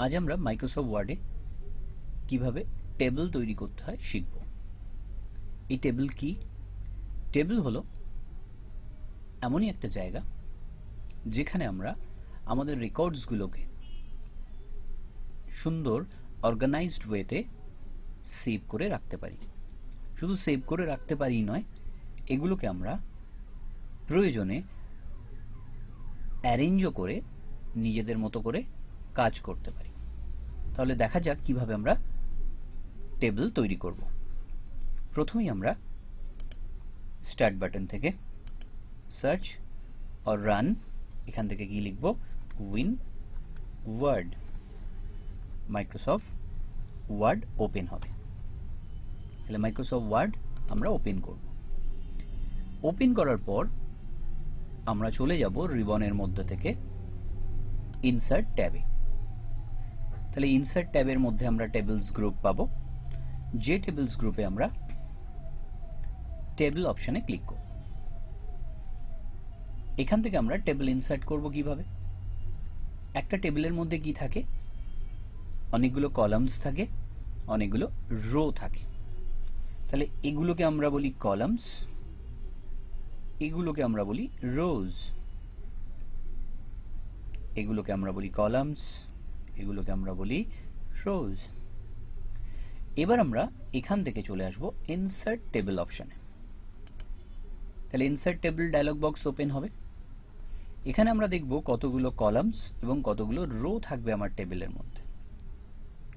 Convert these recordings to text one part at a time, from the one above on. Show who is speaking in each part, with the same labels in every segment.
Speaker 1: আজ আমরা মাইক্রোসফট ওয়ার্ডে কিভাবে টেবিল তৈরি করতে হয় শিখব। এই টেবিল কি? টেবিল হলো এমনই একটা জায়গা যেখানে আমরা আমাদের রেকর্ডসগুলোকে সুন্দর অর্গানাইজড ওয়েতে সেভ করে রাখতে পারি। শুধু সেভ করে রাখতে পারি নয়, এগুলোকে আমরা প্রয়োজনে অ্যারেঞ্জও করে নিজেদের মতো করে কাজ করতে পারি। তাহলে দেখা যাক কিভাবে আমরা টেবিল তৈরি করব। প্রথমেই আমরা স্টার্ট বাটন থেকে সার্চ অর রান, এখান থেকে কি লিখব? Win word. Microsoft Word open হবে। তাহলে মাইক্রোসফট ওয়ার্ড আমরা ওপেন করব। ওপেন করার পর আমরা চলে যাব রিবনের মধ্যে থেকে ইনসার্ট ট্যাবে। তাহলে ইনসার্ট ট্যাবের মধ্যে আমরা টেবিলস গ্রুপ পাবো। যে টেবিলস গ্রুপে আমরা টেবিল অপশনে ক্লিক করব। এখান থেকে আমরা টেবিল ইনসার্ট করব কিভাবে? একটা টেবিলের মধ্যে কি থাকে? অনেকগুলো কলামস থাকে, অনেকগুলো রো থাকে। তাহলে এগুলোকে আমরা বলি কলামস, এগুলোকে আমরা বলি রোজ। এগুলোকে আমরা বলি কলামস, এগুলোকে আমরা বলি রোজ। এবার আমরা এখান থেকে চলে আসব ইনসার্ট টেবিল অপশনে। তাহলে insert table dialogue box open হবে। এখানে আমরা দেখব কতগুলো কলামস এবং কতগুলো রো থাকবে আমার টেবিলের মধ্যে।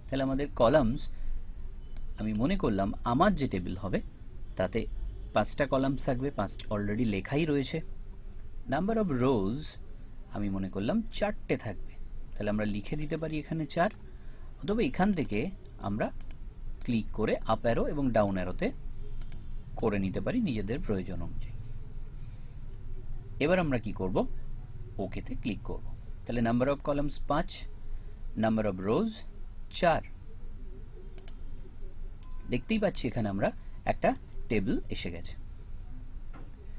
Speaker 1: তাহলে আমাদের কলামস, আমি মনে করলাম আমার যে টেবিল হবে তাতে 5টা কলামস থাকবে, 5টা অলরেডি লেখাই রয়েছে। নাম্বার অফ রোজ আমি মনে করলাম 4টে থাকবে। তাহলে আমরা লিখে দিতে পারি এখানে 4, অথবা এখান থেকে আমরা ক্লিক করে আপ অ্যারো এবং ডাউন অ্যারোতে করে নিতে পারি নিজেদের প্রয়োজন অনুযায়ী। এবার আমরা কি করব? ওকেতে ক্লিক করব। তাহলে number of columns 5, number of rows 4। দেখতেই পাচ্ছি এখানে আমরা একটা টেবিল এসে গেছে।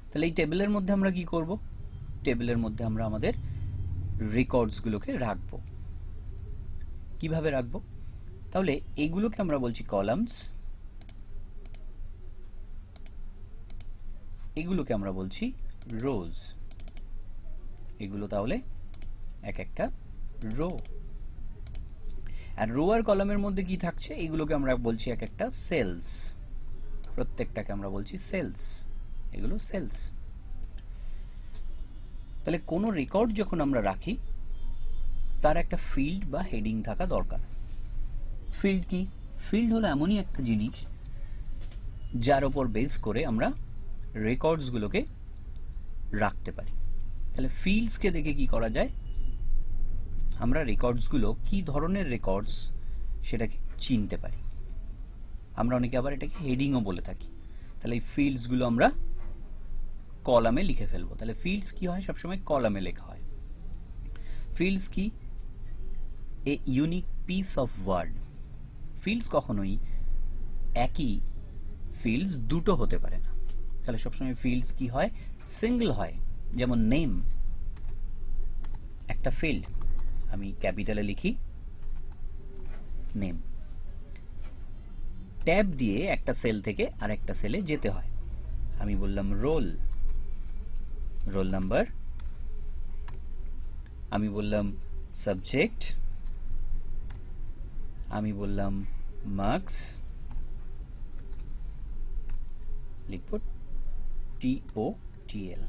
Speaker 1: তাহলে এই টেবিলের মধ্যে আমরা কি করব? টেবিলের মধ্যে আমরা আমাদের রেকর্ডসগুলোকে রাখবো। কিভাবে রাখবো? তাহলে এইগুলোকে আমরা বলছি কলামস, এগুলোকে আমরা বলছি রোজ। এগুলো তাহলে এক একটা রো। আর রো আর কলামের মধ্যে কি থাকছে? এগুলোকে আমরা বলছি এক একটা সেলস। প্রত্যেকটাকে আমরা বলছি সেলস। এগুলো সেলস। তাহলে কোনো রেকর্ড যখন আমরা রাখি তার একটা ফিল্ড বা হেডিং থাকা দরকার। ফিল্ড কি? ফিল্ড হলো এমনই একটা জিনিস যার উপর বেস করে আমরা রেকর্ডসগুলোকে রাখতে পারি। তাহলে ফিল্ডসকে দেখে কি করা যায়? আমরা রেকর্ডসগুলো কি ধরনের রেকর্ডস সেটাকে চিনতে পারি। আমরা অনেকে আবার এটাকে হেডিংও বলে থাকি। তাহলে এই ফিল্ডসগুলো আমরা কলামে লিখে ফেলবো। তাহলে ফিল্ডস কি হয়? সবসময় কলামে লেখা হয়। ফিল্ডস কি? A unique piece of word. Fields কখনোই একই ফিল্ডস দুটো হতে পারে না। তাহলে সবসময় ফিল্ডস কি হয়? সিঙ্গেল হয়। যেমন নেম একটা ফিল্ড, আমি ক্যাপিটালে লিখি নেম। ট্যাব দিয়ে একটা সেল থেকে আরেকটা সেলে যেতে হয়। আমি বললাম রোল, রোল নাম্বার। আমি বললাম সাবজেক্ট, আমি বললাম মার্কস, লিখব TOTL।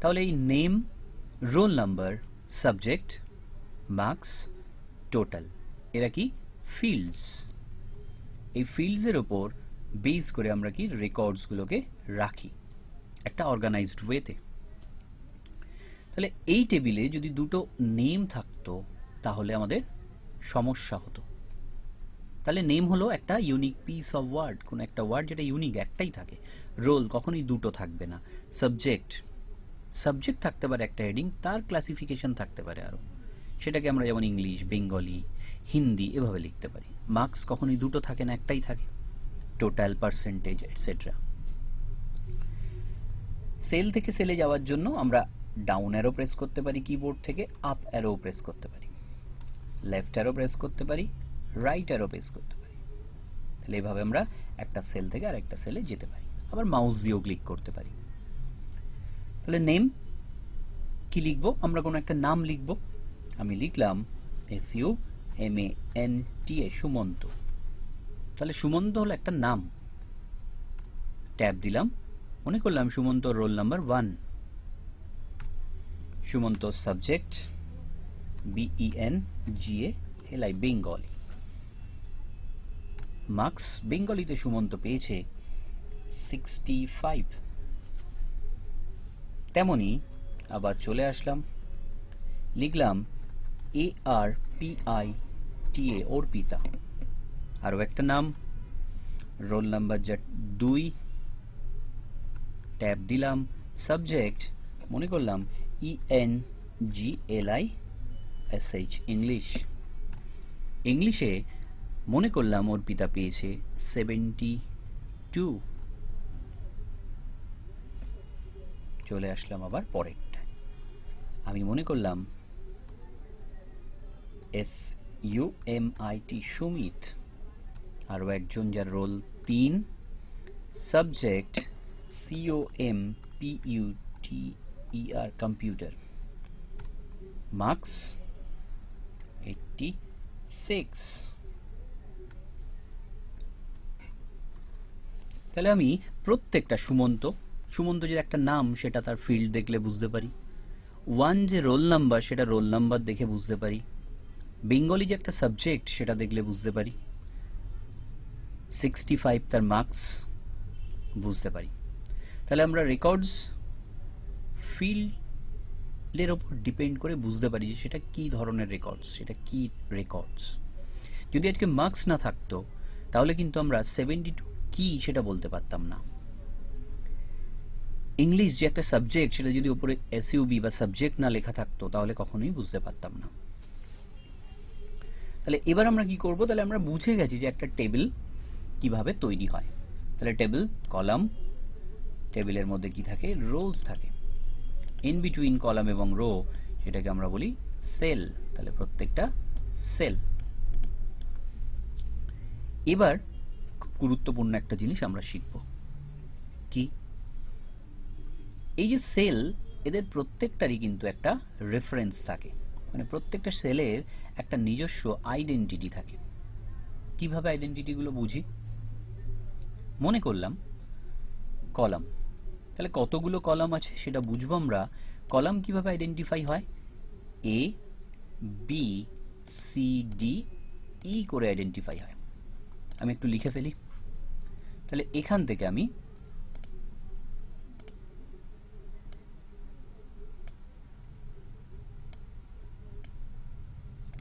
Speaker 1: তাহলে এই name, roll number, subject, marks, total, এরা কি? ফিল্ডস। এই ফিল্ডসের ওপর বেস করে আমরা কি রেকর্ডসগুলোকে রাখি একটা অর্গানাইজড ওয়েতে। তাহলে এই টেবিলে যদি দুটো নেম থাকতো তাহলে আমাদের সমস্যা হতো। তাহলে নেম হলো একটা ইউনিক পিস অফ ওয়ার্ড, কোন একটা ওয়ার্ড যেটা ইউনিক একটাই থাকে। রোল কখনোই দুটো থাকবে না। সাবজেক্ট, সাবজেক্ট থাকতে পারে একটা হেডিং, তার ক্লাসিফিকেশন থাকতে পারে আরো, সেটাকে আমরা যেমন ইংলিশ, বেঙ্গলি, হিন্দি এভাবে লিখতে পারি। মার্কস কখনোই দুটো থাকে না, একটাই থাকে। Total, percentage, etcetera. সেল থেকে সেলে যাওয়ার জন্য আমরা ডাউন অ্যারো প্রেস করতে পারি কিবোর্ড থেকে, আপ অ্যারো প্রেস করতে পারি। লেফট অ্যারো প্রেস করতে পারি, রাইট অ্যারো প্রেস করতে পারি। তাহলে এইভাবে আমরা একটা সেল থেকে আরেকটা সেলে যেতে পারি। আবার মাউস দিয়েও ক্লিক করতে পারি। তাহলে নেম কি লিখবো? আমরা কোনো একটা নাম লিখব। আমি লিখলাম SUMANTA, সুমন্ত। তাহলে সুমন্ত হলো একটা নাম। ট্যাব দিলাম, মনে করলাম Sumanta roll number 1। Sumanta subject BENGALI, Bengali. Marks বেঙ্গলিতে সুমন্ত পেয়েছে 65। তেমনি আবার চলে আসলাম, লিখলাম ARPITA, অর্পিতা। আরও একটা নাম, রোল নাম্বার 2। ট্যাব দিলাম, সাবজেক্ট মনে করলাম ENGLISH, ইংলিশ। ইংলিশে মনে করলাম অর্পিতা পেয়েছে 72। চলে আসলাম আবার পরেরটা, আমি মনে করলাম SUMIT, সুমিত। আরও একজন যার roll 3, subject COMPUTER, computer. Marks 86। তাহলে আমি প্রত্যেকটা সুমন্ত যে একটা নাম সেটা তার ফিল্ড দেখলে বুঝতে পারি। 1 যে রোল নাম্বার সেটা রোল নাম্বার দেখে বুঝতে পারি। বেঙ্গলি যে একটা সাবজেক্ট সেটা দেখলে বুঝতে পারি। 65 তার মার্কস বুঝতে পারি। তাহলে আমরা রেকর্ডস ফিল্ডের ওপর ডিপেন্ড করে বুঝতে পারি যে সেটা কি ধরনের রেকর্ডস, সেটা কি রেকর্ডস। যদি আজকে মার্কস না থাকতো তাহলে কিন্তু আমরা 72 কি সেটা বলতে পারতাম না। ইংলিশ যে একটা সাবজেক্ট সেটা যদি উপরে SUB বা সাবজেক্ট না লেখা থাকতো তাহলে কখনোই বুঝতে পারতাম না। তাহলে এবার আমরা কি করব? তাহলে আমরা বুঝে গেছি যে একটা টেবিল কিভাবে তৈরি হয়। তাহলে টেবিল, কলাম, টেবিলের মধ্যে কি থাকে? রোজ থাকে। ইন বিটুইন কলাম এবং রো সেটাকে আমরা বলি সেল। তাহলে প্রত্যেকটা সেল। এবার খুব গুরুত্বপূর্ণ একটা জিনিস আমরা শিখব, কি? এই যে সেল, এদের প্রত্যেকটারই কিন্তু একটা রেফারেন্স থাকে, মানে প্রত্যেকটা সেলের একটা নিজস্ব আইডেন্টিটি থাকে। কিভাবে আইডেন্টিটিগুলো বুঝি? মনে করলাম কলাম, তাহলে কতগুলো কলাম আছে সেটা বুঝবো আমরা। কলাম কিভাবে আইডেন্টিফাই হয়? A B C D E করে আইডেন্টিফাই হয়। আমি একটু লিখে ফেলি। তাহলে এখান থেকে আমি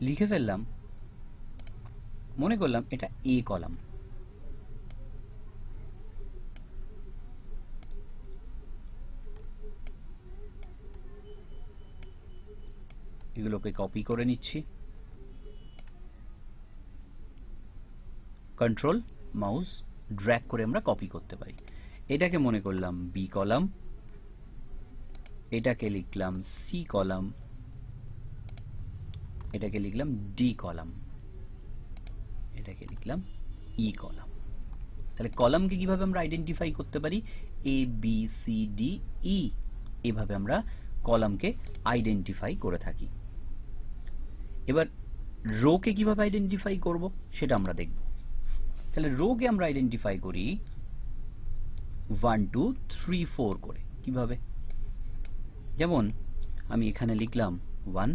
Speaker 1: লিখে ফেললাম, মনে করলাম এটা A কলাম। এগুলোকে কপি করে নিচ্ছি, কন্ট্রোল মাউস ড্র্যাগ করে আমরা কপি করতে পারি। এটাকে মনে করলাম B কলাম, এটাকে লিখলাম C কলাম, এটাকে লিখলাম D কলাম, এটাকে লিখলাম E কলাম। তাহলে কলামকে কিভাবে আমরা আইডেন্টিফাই করতে পারি? A B C D E, এভাবে আমরা কলামকে আইডেন্টিফাই করে থাকি। এবার রোকে কিভাবে আইডেন্টিফাই করব সেটা আমরা দেখব। তাহলে রোকে আমরা আইডেন্টিফাই করি 1 2 3 4 করে। কিভাবে? যেমন আমি এখানে লিখলাম 1,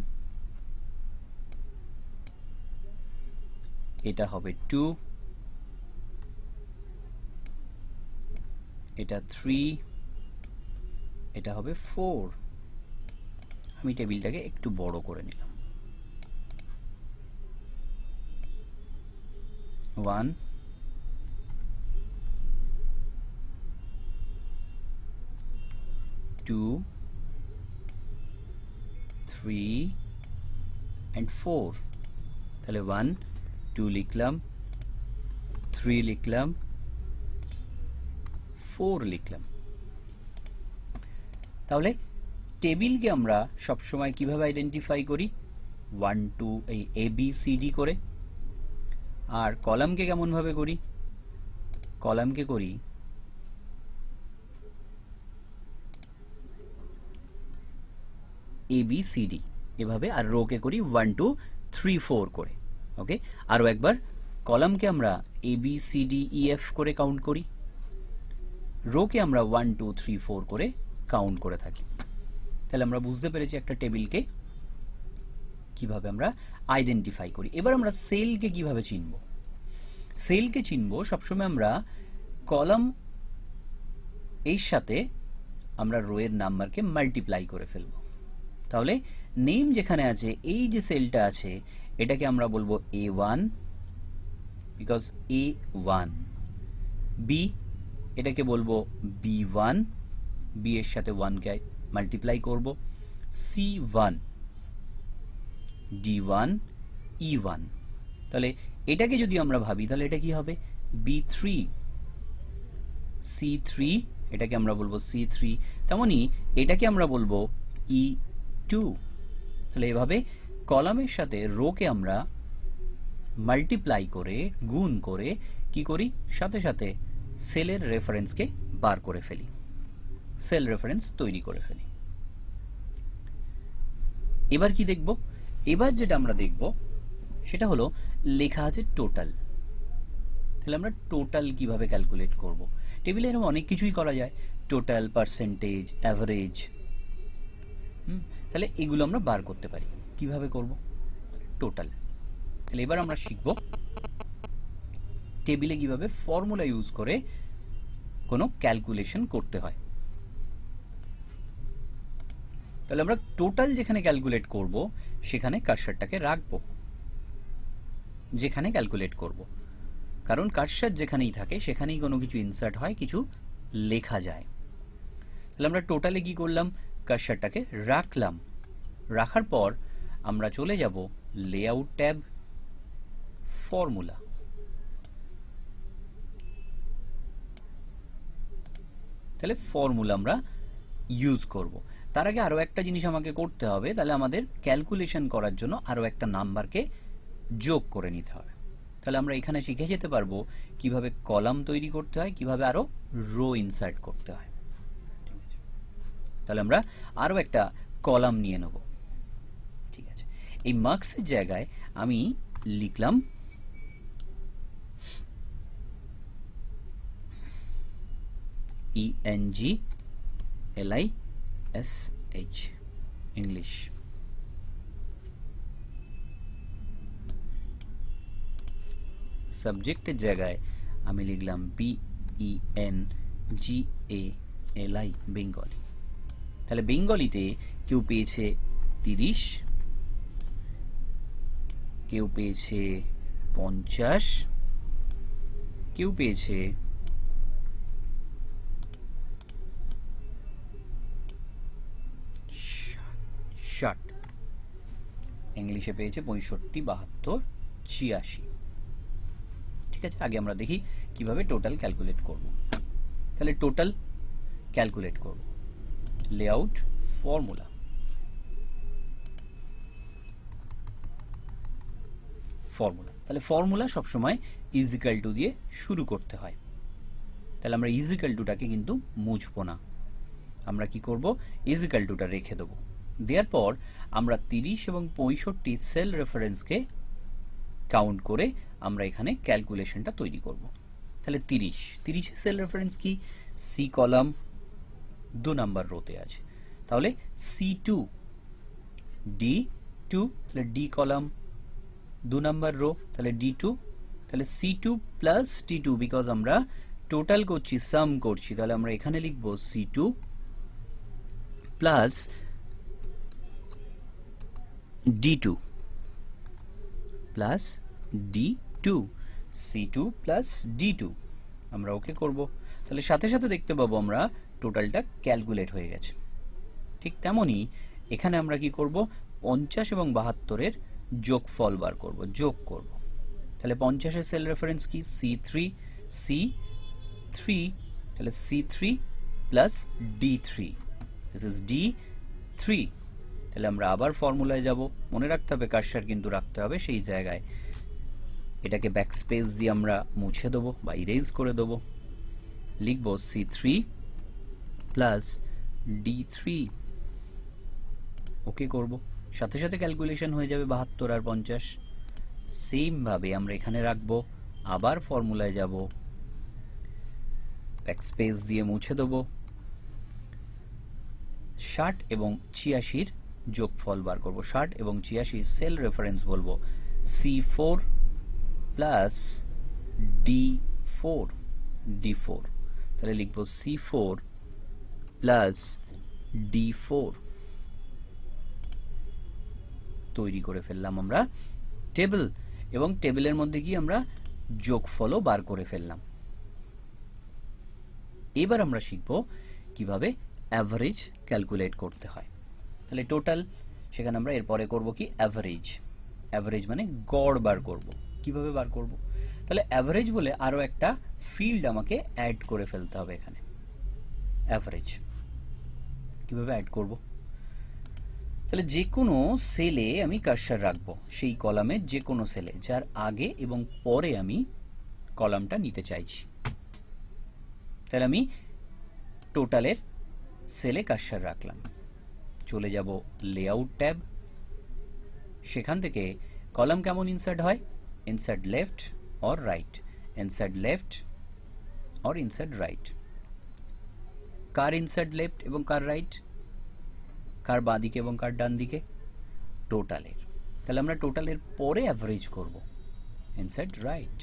Speaker 1: এটা হবে 2, এটা 3, এটা হবে 4। আমি টেবিলটাকে একটু বড় করে নিলাম। 1 2 3 and 4। তাহলে 1 2 লিখলাম, 3 লিখলাম, 4 লিখলাম। তাহলে টেবিলকে আমরা সবসময় কিভাবে আইডেন্টিফাই করি? 1 2 এই এ বি সি ডি করে, আর কলামকে কেমন ভাবে করি, কলামকে করি এ বি সি ডি এভাবে, আর রোকে করি 1 2 3 4 করে। ওকে, আরও একবার, কলামকে আমরা A B C D E F করে কাউন্ট করি, রোকে আমরা 1 2 3 4 করে কাউন্ট করে থাকি। তাহলে আমরা বুঝতে পেরেছি একটা টেবিলকে কিভাবে আমরা আইডেন্টিফাই করি। এবার আমরা সেলকে কিভাবে চিনব। সেলকে চিনব সবসময় আমরা কলাম এর সাথে আমরা রো এর নাম্বারকে মাল্টিপ্লাই করে ফেলব। তাহলে নেম যেখানে আছে, এই যে সেলটা আছে এটাকে আমরা বলবো A1 বিকজ A1, বি এটাকে বলবো B1, বি এর সাথে 1 কে মাল্টিপ্লাই করব, C1, D1, E1। তাহলে এটাকে যদি আমরা ভাবি তাহলে এটা কি হবে, B3, C3, এটাকে আমরা বলবো C3, তেমনি এটাকে আমরা বলবো E2। তাহলে এভাবে কলামের সাথে রোকে আমরা মাল্টিপ্লাই করে, গুণ করে কি করি, সাথে সাথে সেলের রেফারেন্সকে বার করে ফেলি, সেল রেফারেন্স তৈরি করে ফেলি। এবার কি দেখব, এবার যেটা আমরা দেখব সেটা হলো লেখা আছে টোটাল। তাহলে আমরা টোটাল কিভাবে ক্যালকুলেট করব। টেবিলে এরকম অনেক কিছুই করা যায়, টোটাল, পার্সেন্টেজ, অ্যাভারেজ। তাহলে এগুলো আমরা বার করতে পারি। কিভাবে করব, টোটাল। তাহলে এবার আমরা শিখব টেবিলে কিভাবে ফর্মুলা ইউজ করে কোনো ক্যালকুলেশন করতে হয়। তাহলে আমরা টোটাল যেখানে ক্যালকুলেট করব সেখানে কার্সারটাকে রাখবো, যেখানে ক্যালকুলেট করব, কারণ কার্সার যেখানেই থাকে সেখানেই কোনো কিছু ইনসার্ট হয়, কিছু লেখা যায়। তাহলে আমরা টোটালে কি করলাম, কার্সারটাকে রাখলাম, রাখার পর আমরা চলে যাব লেআউট ট্যাব, ফর্মুলা। তাহলে ফর্মুলা আমরা ইউজ করব। তার আগে আরো একটা জিনিস আমাকে করতে হবে, তাহলে আমাদের ক্যালকুলেশন করার জন্য আরো একটা নাম্বারকে যোগ করে নিতে হবে। তাহলে আমরা এখানে শিখে যেতে পারবো কিভাবে কলাম তৈরি করতে হয়, কিভাবে আরো রো ইনসার্ট করতে হয়। তাহলে আমরা আরো একটা কলাম নিয়ে নেব। ঠিক আছে, এই মার্কসের জায়গায় আমি লিখলাম ENGLISH, ইংলিশ। সাবজেক্টের জায়গায় আমি লিখলাম BENGALI, বেঙ্গলি। তাহলে বেঙ্গলিতে কেউ পেয়েছে 30, কেউ পেয়েছে 50, কেউ পেয়েছে 60, ইংলিশে পেয়েছে 65, 72, 86। ঠিক আছে, আগে আমরা দেখি কিভাবে টোটাল ক্যালকুলেট করব। তাহলে টোটাল ক্যালকুলেট করব, লেআউট, ফর্মুলা। ফর্মুলা, তাহলে ফর্মুলা সবসময় ইজিক্যাল টু দিয়ে শুরু করতে হয়। তাহলে আমরা ইজিক্যাল টুটাকে কিন্তু মুছবো না, আমরা কি করব, ইজিক্যাল টুটা রেখে দেবো। দেওয়ার পর আমরা 30 এবং 65 সেল রেফারেন্সকে কাউন্ট করে আমরা এখানে ক্যালকুলেশনটা তৈরি করব। তাহলে 30 সেল রেফারেন্স কি, সি কলাম 2 নাম্বার রোতে আছে, তাহলে C2, D2, তাহলে ডি কলাম 2 নাম্বার রো, তাহলে D2, তাহলে C2 প্লাস D2, বিকজ আমরা টোটাল করছি, সাম করছি, তাহলে আমরা এখানে লিখব C2 plus D2 plus D2, C2 plus D2, আমরা ওকে করব। তাহলে সাথে সাথে দেখতে পাবো আমরা টোটালটা ক্যালকুলেট হয়ে গেছে। ঠিক তেমনই এখানে আমরা কি করব, 50 এবং 72-এর যোগফল বার করব, যোগ করব। তাহলে 50-এর সেল রেফারেন্স কি, C3, তাহলে C3 plus D3, this is D3, তাহলে আমরা আবার ফর্মুলায় যাব। মনে রাখতে হবে কার্সার কিন্তু রাখতে হবে সেই জায়গায়। এটাকে ব্যাকস্পেস দিয়ে আমরা মুছে দেবো বা ইরেজ করে দেবো। লিখব C3 প্লাস D3, ওকে করব। সাথে সাথে ক্যালকুলেশন হয়ে যাবে 72 আর 50। সেম ভাবে আমরা এখানে রাখবো, আবার ফর্মুলায় যাব, ব্যাকস্পেস দিয়ে মুছে দেবো। 60 এবং 86 যোগফল বার করব। 60 এবং 86 সেল রেফারেন্স বলবো C4 প্লাস D4, D4, তাহলে লিখব C4 প্লাস D4। তৈরি করে ফেললাম আমরা টেবিল, এবং টেবিলের মধ্যে কি আমরা যোগফলও বার করে ফেললাম। এবার আমরা শিখব কিভাবে অ্যাভারেজ ক্যালকুলেট করতে হয়। তাহলে টোটাল, সেখানে আমরা এরপরে করব কি অ্যাভারেজ। অ্যাভারেজ মানে গড় বার করব। কিভাবে বার করব? তাহলে অ্যাভারেজ বলে আরো একটা ফিল্ড আমাকে অ্যাড করে ফেলতে হবে এখানে। অ্যাভারেজ কিভাবে অ্যাড করব? তাহলে যে কোনো সেলে আমি কার্সার রাখবো, সেই কলামের যে কোনো সেলে যার আগে এবং পরে আমি কলামটা নিতে চাইছি। তাহলে আমি টোটালের সেলে কার্সার রাখলাম। চলে যাব লেআউট ট্যাব, সেখান থেকে কলাম কেমন ইনসার্ট হয়? Insert left or right, insert left or insert right. Car insert left এবং কার রাইট? কার বাঁ দিকে এবং কার ডান দিকে? টোটালের। তাহলে আমরা টোটালের পরে অ্যাভারেজ করব, ইনসার্ট রাইট।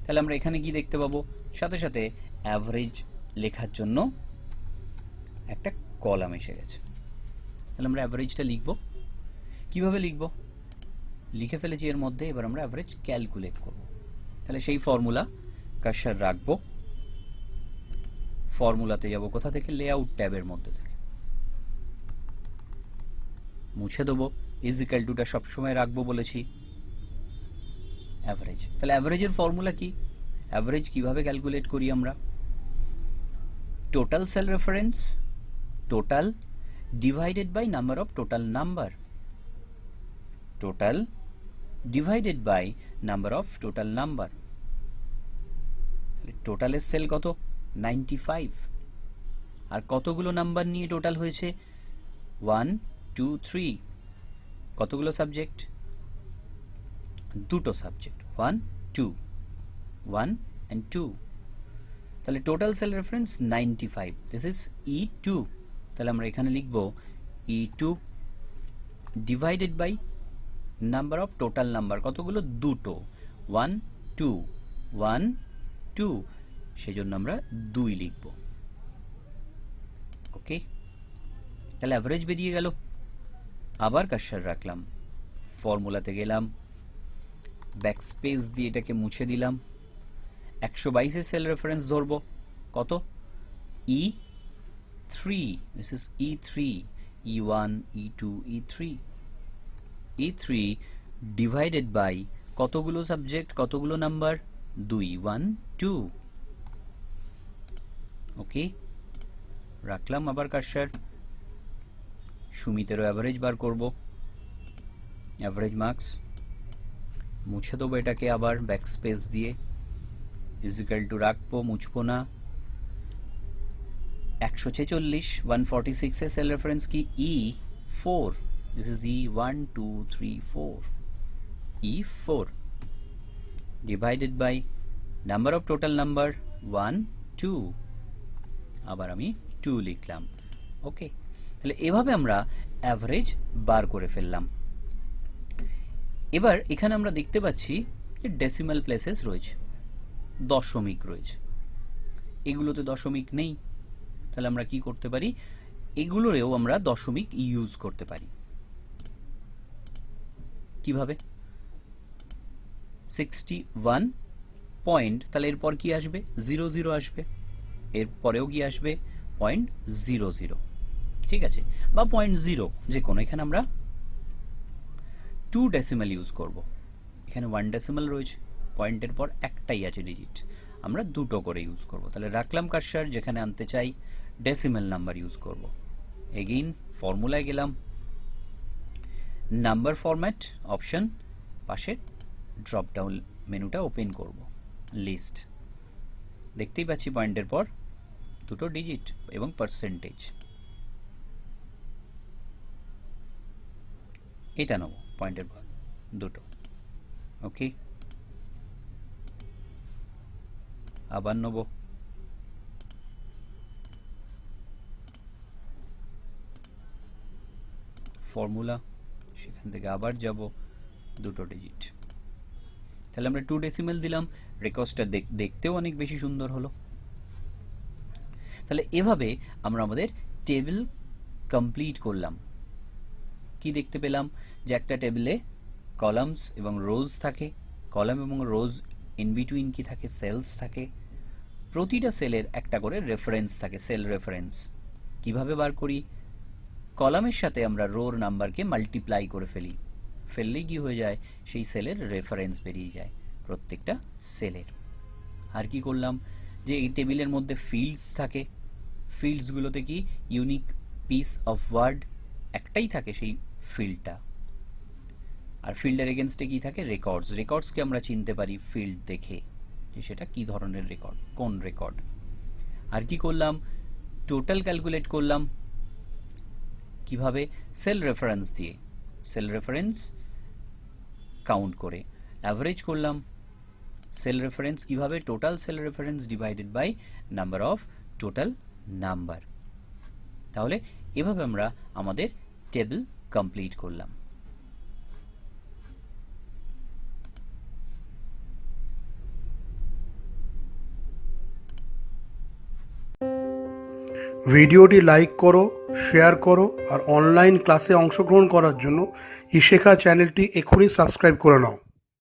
Speaker 1: তাহলে আমরা এখানে কি দেখতে পাবো? সাথে সাথে অ্যাভারেজ লেখার জন্য একটা কলাম এসে গেছে। তাহলে আমরা অ্যাভারেজটা লিখব। কিভাবে লিখব? লিখে ফেলেছি এর মধ্যে। এবার আমরা অ্যাভারেজ ক্যালকুলেট করব। তাহলে সেই ফর্মুলা কার্সার রাখবো, ফর্মুলাতে যাব কোথা থেকে? লেআউট ট্যাবের মধ্যে থেকে। মুছে দেবো, ইজ ইকুয়াল টুটা সবসময় রাখবো বলেছি, অ্যাভারেজ। তাহলে অ্যাভারেজের ফর্মুলা কি? অ্যাভারেজ কিভাবে ক্যালকুলেট করি আমরা? Total cell reference, total divided by number of total number, total divided by number of total number. টোটালের সেল কত? 95। আর কতগুলো নাম্বার নিয়ে টোটাল হয়েছে? 1 2 3। কতগুলো সাবজেক্ট? দুটো সাবজেক্ট, 1 2, 1 and 2। তাহলে total cell reference 95, this is E2। তাহলে আমরা এখানে লিখব E2 divided by number of total number. কতগুলো? দুটো, 1 2, 1 2, সেজন্য আমরা 2 লিখব। ওকে, তাহলে অ্যাভারেজ বেরিয়ে গেল। আবার কার্সার রাখলাম, ফর্মুলাতে গেলাম, ব্যাকস্পেস দিয়ে এটাকে মুছে দিলাম। 122 এর সেল রেফারেন্স ধরবো। কত? E3, this is E3, E1 E2 E3। E3 divided by কতগুলো সাবজেক্ট, কতগুলো নাম্বার? 2, 1 2। ওকে, রাখলাম আবার কার্সার। সুমিতেরও অ্যাভারেজ বার করব, অ্যাভারেজ মার্কস। মুছে দেবো এটাকে আবার ব্যাকস্পেস দিয়ে, ইজ ইকুয়াল টু রাখবো, মুছবো না। 146 146 এর সেল রেফারেন্স কি? E4, this is E1 2 3 4, E4 divided by number of total number 1 2। আবার আমি 2 লিখলাম। ওকে, তাহলে এভাবে আমরা অ্যাভারেজ বার করে ফেললাম। এবার এখানে আমরা দেখতে পাচ্ছি যে ডেসিমাল প্লেসেস রয়েছে, দশমিক রয়েছে। এগুলোতে দশমিক নেই, তাহলে আমরা কি করতে পারি? এগুলোরেও আমরা দশমিক ইউজ করতে পারি। কিভাবে? 61 পয়েন্ট, তাহলে এরপর কি আসবে? 00 আসবে। এরপরেও কি আসবে? 0.00, ঠিক আছে, বা 0.0 যে কোনো। এখানে আমরা 2 ডেসিমাল ইউজ করব। এখানে 1 ডেসিমাল রয়েছে, পয়েন্টের পর একটাই আছে ডিজিট, আমরা দুটো করে ইউজ করব। তাহলে রাখলাম কার্সার, যেখানে আনতে চাই ডেসিমাল নাম্বার ইউজ করব। এগেইন ফর্মুলায় গেলাম, নাম্বার ফরম্যাট অপশন, পাশে ড্রপ ডাউন মেনুটা ওপেন করব, লিস্ট, দেখতেই পাচ্ছি পয়েন্টের পর দুটো ডিজিট এবং পার্সেন্টেজ, এটা নেব পয়েন্টের পর দুটো, ওকে, আবার নেব, ফর্মুলা, সেখান থেকে আবার যাব দুটো ডিজিট, তাহলে আমরা 2 ডেসিমেল দিলাম, রেকর্ডসটা দেখতেও অনেক বেশি সুন্দর হলো। তাহলে এভাবে আমরা আমাদের টেবিল কমপ্লিট করলাম। কি দেখতে পেলাম যে একটা টেবিলে কলামস এবং রোজ থাকে, কলাম এবং রোজ ইন বিটুইন কি থাকে, সেলস থাকে, প্রতিটা সেলের একটা করে রেফারেন্স থাকে, সেল রেফারেন্স। কিভাবে বার করি, কলামের সাথে আমরা রোর নাম্বারকে মাল্টিপ্লাই করে ফেললেই কি হয়ে যায়, সেই সেলের রেফারেন্স বেরিয়ে যায় প্রত্যেকটা সেলের। আর কি করলাম, যে এই টেবিলের মধ্যে ফিল্ডস থাকে, ফিল্ডসগুলোতে কি ইউনিক পিস অফ ওয়ার্ড একটাই থাকে সেই ফিল্ডটা, আর ফিল্ডের এগেনস্টে কি থাকে, রেকর্ডস, রেকর্ডসকে আমরা চিনতে পারি ফিল্ড দেখে যে সেটা কি ধরনের রেকর্ড, কোন রেকর্ড। আর কি করলাম, টোটাল ক্যালকুলেট করলাম কিভাবে, সেল রেফারেন্স দিয়ে, সেল রেফারেন্স কাউন্ট করে অ্যাভারেজ করলাম, সেল রেফারেন্স কিভাবে, total cell reference divided by number of total number. তাহলে এভাবে আমরা আমাদের টেবিল কমপ্লিট করলাম।
Speaker 2: ভিডিওটি লাইক করো, শেয়ার করো, আর অনলাইন ক্লাসে অংশগ্রহণ করার জন্য ইশেখা চ্যানেলটি এখনই সাবস্ক্রাইব করে নাও।